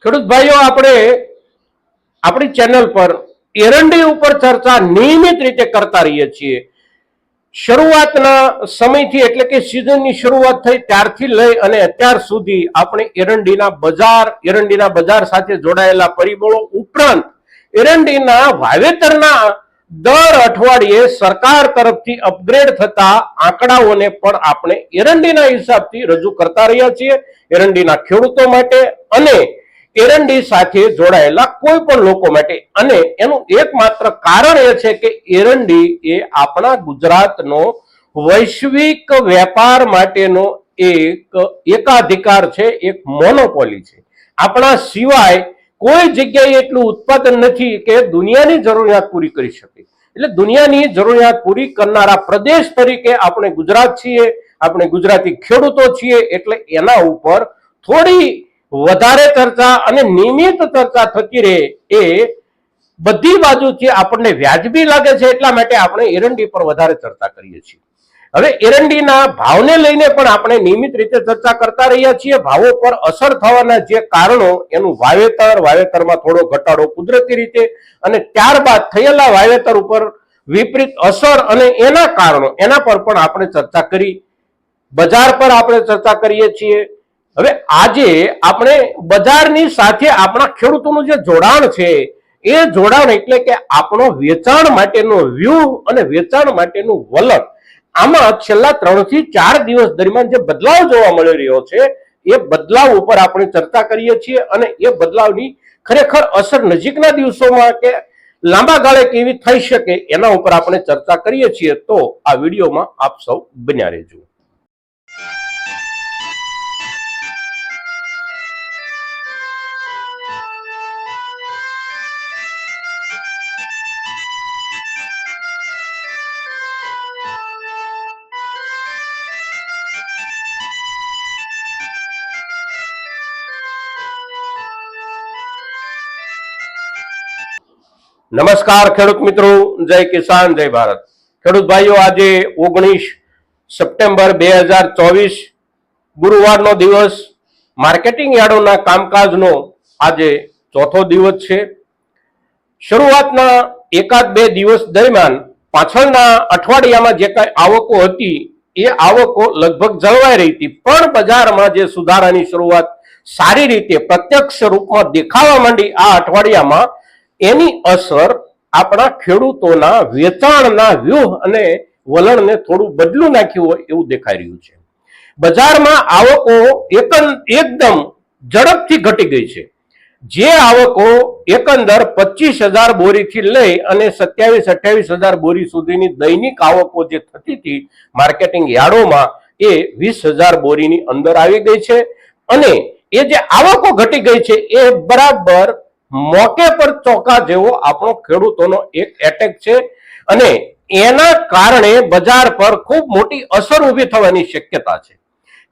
ખેડૂત ભાઈઓ, આપણે આપણી ચેનલ પર એરંડી ઉપર ચર્ચા નિયમિત રીતે કરતા રહીએ છીએ. શરૂઆતના સમયથી એટલે કે સિઝનની શરૂઆત થઈ ત્યારથી લઈ અને અત્યાર સુધી આપણે એરંડીના બજાર સાથે જોડાયેલા પરિબળો ઉપરાંત એરંડીના વાવેતરના દર અઠવાડિયે સરકાર તરફથી અપગ્રેડ થતા આંકડાઓને પણ આપણે એરંડીના હિસાબથી રજૂ કરતા રહ્યા છીએ, એરંડીના ખેડૂતો માટે અને એરંડી સાથે જોડાયેલા કોઈ પણ લોકો માટે. અને એનું એકમાત્ર કારણ એ છે કે એરંડી એ આપણા ગુજરાતનો વૈશ્વિક વેપાર માટેનો એક એકાધિકાર છે, એક મોનોપોલી છે. આપણા સિવાય કોઈ જગ્યાએ એટલું ઉત્પાદન નથી કે દુનિયાની જરૂરિયાત પૂરી કરી શકે. એટલે દુનિયાની જરૂરિયાત પૂરી કરનારા પ્રદેશ તરીકે આપણે ગુજરાત છીએ, આપણે ગુજરાતી ખેડૂતો છીએ. એટલે એના ઉપર થોડી વધારે ચર્ચા અને નિયમિત ચર્ચા થતી રહે એ બધી બાજુથી આપણને વ્યાજબી લાગે છે. એટલા માટે આપણે એરંડી પર વધારે ચર્ચા કરીએ છીએ. હવે એરંડીના ભાવને લઈને પણ આપણે નિયમિત રીતે ચર્ચા કરતા રહ્યા છીએ. ભાવો પર અસર થવાના જે કારણો, એનું વાવેતરમાં થોડો ઘટાડો કુદરતી રીતે અને ત્યારબાદ થયેલા વાવેતર ઉપર વિપરીત અસર અને એના કારણો, એના પર પણ આપણે ચર્ચા કરી. બજાર પર આપણે ચર્ચા કરીએ છીએ. હવે આજે આપણે બજારની સાથે આપણા ખેડૂતોનું જે જોડાણ છે એ જોડાણ એટલે કે આપણો વેચાણ માટેનો વ્યૂહ અને વેચાણ માટેનું વલણ, આમાં છેલ્લા 3 થી 4 દિવસ દરમિયાન જે બદલાવ જોવા મળી રહ્યો છે એ બદલાવ ઉપર આપણે ચર્ચા કરીએ છીએ. અને એ બદલાવની ખરેખર અસર નજીકના દિવસોમાં કે લાંબા ગાળે કેવી થઈ શકે એના ઉપર આપણે ચર્ચા કરીએ છીએ. તો આ વિડીયોમાં આપ સૌ બન્યા રહેજો. નમસ્કાર ખેડૂત મિત્રો, જય કિસાન, જય ભારત. ખેડૂત ભાઈઓ, આજે 19 સપ્ટેમ્બર 2024 ગુરુવારનો દિવસ. માર્કેટિંગ યાર્ડોના કામકાજનો આજે ચોથો દિવસ છે. શરૂઆતના 1-2 દિવસ દરમિયાન પાછળના અઠવાડિયામાં જે કઈ આવકો હતી એ આવકો લગભગ જળવાઈ રહી હતી, પણ બજારમાં જે સુધારાની શરૂઆત સારી રીતે પ્રત્યક્ષ રૂપમાં દેખાવા માંડી આ અઠવાડિયામાં, એની અસર આપણા ખેડૂતોના વેચાણના વ્યૂહ અને વલણને થોડું બદલું નાખ્યું હોય એવું દેખાઈ રહ્યું છે. બજારમાં આવકો એકદમ ઝડપથી ઘટી ગઈ છે. જે આવકો એકંદર 25,000 બોરીથી લઈ અને 27-28,000 બોરી સુધીની દૈનિક આવકો જે થતી હતી માર્કેટિંગ યાર્ડોમાં, એ 20,000 બોરીની અંદર આવી ગઈ છે. અને એ જે આવકો ઘટી ગઈ છે એ બરાબર મોકે પર ચોકા જેવો આપણો ખેડૂતોનો એક એટેક છે. અને એના કારણે બજાર પર ખૂબ મોટી અસર ઊભી થવાની શક્યતા છે.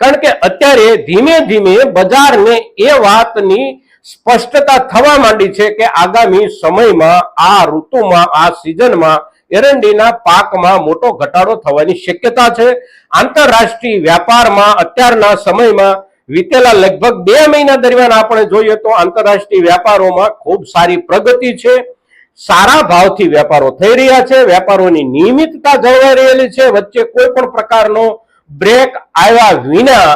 કારણ કે અત્યારે ધીમે ધીમે બજારને એ વાતની સ્પષ્ટતા થવા માંડી છે કે આગામી સમયમાં આ ઋતુમાં, આ સિઝનમાં એરંડીના પાકમાં મોટો ઘટાડો થવાની શક્યતા છે. આંતરરાષ્ટ્રીય વ્યાપારમાં અત્યારના સમયમાં વીતેલા લગભગ 2 મહિના દરમિયાન આપણે જોઈએ તો આંતરરાષ્ટ્રીય વ્યાપારોમાં ખૂબ સારી પ્રગતિ છે. સારા ભાવથી વેપારો થઈ રહ્યા છે. વેપારોની નિયમિતતા જળવાઈ રહેલી છે. વચ્ચે કોઈ પણ પ્રકારનો બ્રેક આવ્યા વિના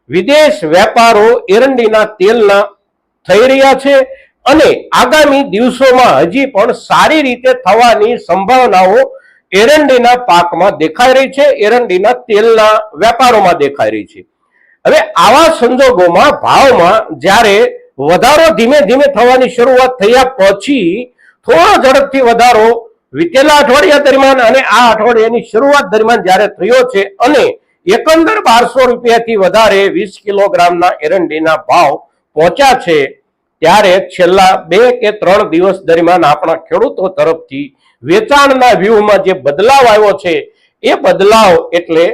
વિદેશ વેપારો એરંડીના તેલના થઈ રહ્યા છે. અને આગામી દિવસોમાં હજી પણ સારી રીતે થવાની સંભાવનાઓ એરંડીના પાકમાં દેખાઈ રહી છે, એરંડીના તેલના વેપારોમાં દેખાઈ રહી છે. હવે આવા સંજોગોમાં ભાવમાં જ્યારે વધારો ધીમે ધીમે થવાની શરૂઆત થયા પછી થોડો ઝડપથી વધારો વીતેલા અઠવાડિયા દરમિયાન અને આ અઠવાડિયાની શરૂઆત દરમિયાન જ્યારે થયો છે અને એકંદર 1200 રૂપિયાથી વધારે 20 કિલોગ્રામના એરંડીના ભાવ પહોંચ્યા છે, ત્યારે છેલ્લા 2 કે 3 દિવસ દરમિયાન આપણા ખેડૂતો તરફથી વેચાણના વ્યૂહમાં જે બદલાવ આવ્યો છે એ બદલાવ એટલે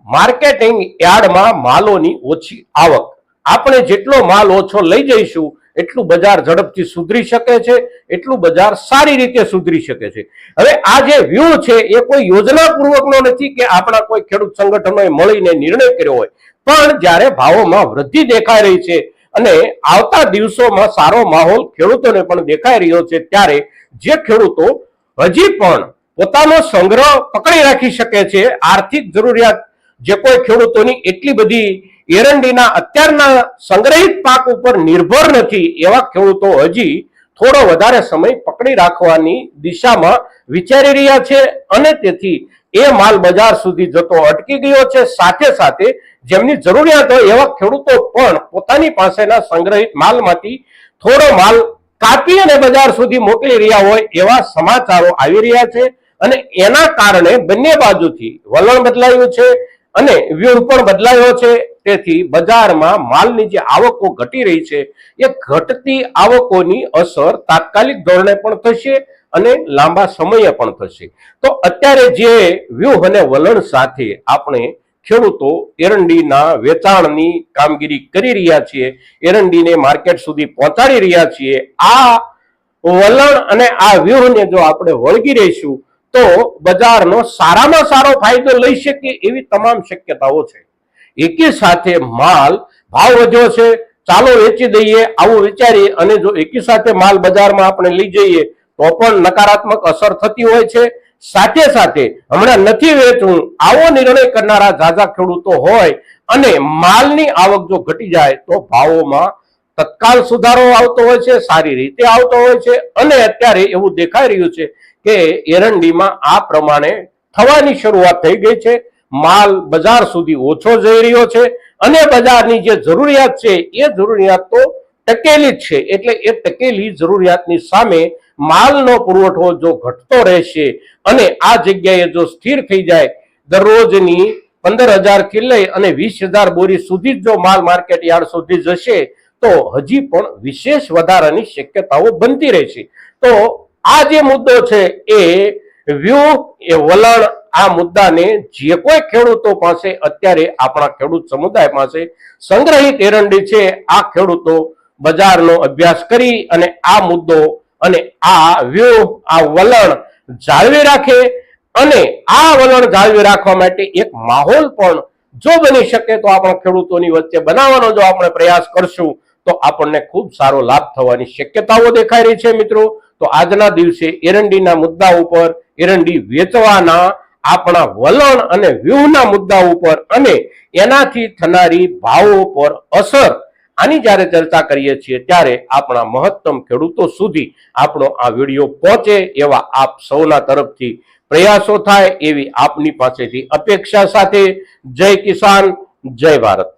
માર્કેટિંગ યાર્ડમાં માલોની ઓછી આવક. આપણે જેટલો માલ ઓછો લઈ જઈશું એટલું બજાર ઝડપથી સુધરી શકે છે, એટલું બજાર સારી રીતે સુધરી શકે છે. હવે આ જે વ્યૂહ છે એ કોઈ યોજનાપૂર્વકનો નથી કે આપણા કોઈ ખેડૂત સંગઠનોએ મળીને નિર્ણય કર્યો હોય, પણ જ્યારે ભાવોમાં વૃદ્ધિ દેખાઈ રહી છે, અને આવતા દિવસોમાં સારો માહોલ ખેડૂતોને પણ દેખાઈ રહ્યો છે, ત્યારે જે ખેડૂતો હજી પણ પોતાનો સંગ્રહ પકડી રાખી શકે છે, આર્થિક જરૂરિયાત જે કોઈ ખેડૂતોની એટલી બધી એરંડીના અત્યારના સંગ્રહિત પાક ઉપર નિર્ભર નથી, એવા ખેડૂતો હજી થોડો વધારે સમય પકડી રાખવાની દિશામાં વિચારી રહ્યા છે અને તેથી એ માલ બજાર સુધી જતો અટકી ગયો છે. સાથે સાથે જેમની જરૂરિયાત હોય એવા ખેડૂતો પણ પોતાની પાસેના સંગ્રહિત માલમાંથી થોડો માલ કાપી અને બજાર સુધી મોકલી રહ્યા હોય એવા સમાચારો આવી રહ્યા છે અને એના કારણે બંને બાજુથી વલણ બદલાયું છે અને વ્યૂહ પણ બદલાયો છે. તેથી બજારમાં માલની જે આવકો ઘટી રહી છે એ ઘટતી આવકોની અસર તાત્કાલિક ધોરણે પણ થશે અને લાંબા સમયે પણ થશે. તો અત્યારે જે વ્યૂહ અને વલણ સાથે આપણે ખેડૂતો એરંડીના વેચાણની કામગીરી કરી રહ્યા છીએ, એરંડીને માર્કેટ સુધી પહોંચાડી રહ્યા છીએ, આ વલણ અને આ વ્યૂહને જો આપણે વળગી રહીશું તો બજારનો સારામાં સારો ફાયદો લઈ શકીએ એવી તમામ શક્યતાઓ છે. એકી સાથે માલ ભાવ વધ્યો છે, ચાલો વેચી દઈએ આવું વિચારીએ અને જો એકી સાથે માલ બજારમાં આપણે લઈ જઈએ તો પણ નકારાત્મક અસર થતી હોય છે. સાથે સાથે હમણાં નથી વેચવું આવો નિર્ણય કરનારા ઝાઝા ખેડૂતો હોય અને માલની આવક જો ઘટી જાય તો ભાવોમાં તત્કાલ સુધારો આવતો હોય છે, સારી રીતે આવતો હોય છે અને અત્યારે એવું દેખાઈ રહ્યું છે કે એરંડીમાં આ પ્રમાણે થવાની શરૂઆત થઈ ગઈ છે. માલ બજાર સુધી ઓછો જઈ રહ્યો છે અને બજારની જે જરૂરિયાત છે એ જરૂરિયાત તો ટકેલી જ છે, એટલે એ ટકેલી જરૂરિયાતની સામે માલનો પુરવઠો જો ઘટતો રહેશે અને આ જગ્યાએ જો સ્થિર થઈ જાય, દરરોજની 15,000 થી લઈ અને 20,000 બોરી સુધી જો માલ માર્કેટ યાર્ડ સુધી જશે તો હજી પણ વિશેષ વધારાની શક્યતાઓ બનતી રહેશે. તો આ જે મુદ્દો છે એ વ્યૂહ એ વલણ, આ મુદ્દાને જે કોઈ ખેડૂતો પાસે અત્યારે આપણા ખેડૂત સમુદાય પાસે સંગ્રહિત એરંડી છે, આ ખેડૂતો બજારનો અભ્યાસ કરી અને આ મુદ્દો અને આ વ્યૂહ, આ વલણ જાળવી રાખે અને આ વલણ જાળવી રાખવા માટે એક માહોલ પણ જો બની શકે તો આપણા ખેડૂતોની વચ્ચે બનાવવાનો જો આપણે પ્રયાસ કરશું તો આપણને ખૂબ સારો લાભ થવાની શક્યતાઓ દેખાઈ રહી છે. મિત્રો, તો આજના દિવસે એરંડીના મુદ્દા ઉપર, એરંડી વેચવાના આપણા વલણ અને વ્યૂહના મુદ્દા ઉપર અને એનાથી થનારી ભાવો પર અસર, આની જ્યારે ચર્ચા કરીએ છીએ ત્યારે આપણા મહત્તમ ખેડૂતો સુધી આપણો આ વિડીયો પહોંચે એવા આપ સૌના તરફથી પ્રયાસો થાય એવી આપની પાસેથી અપેક્ષા સાથે જય કિસાન, જય ભારત.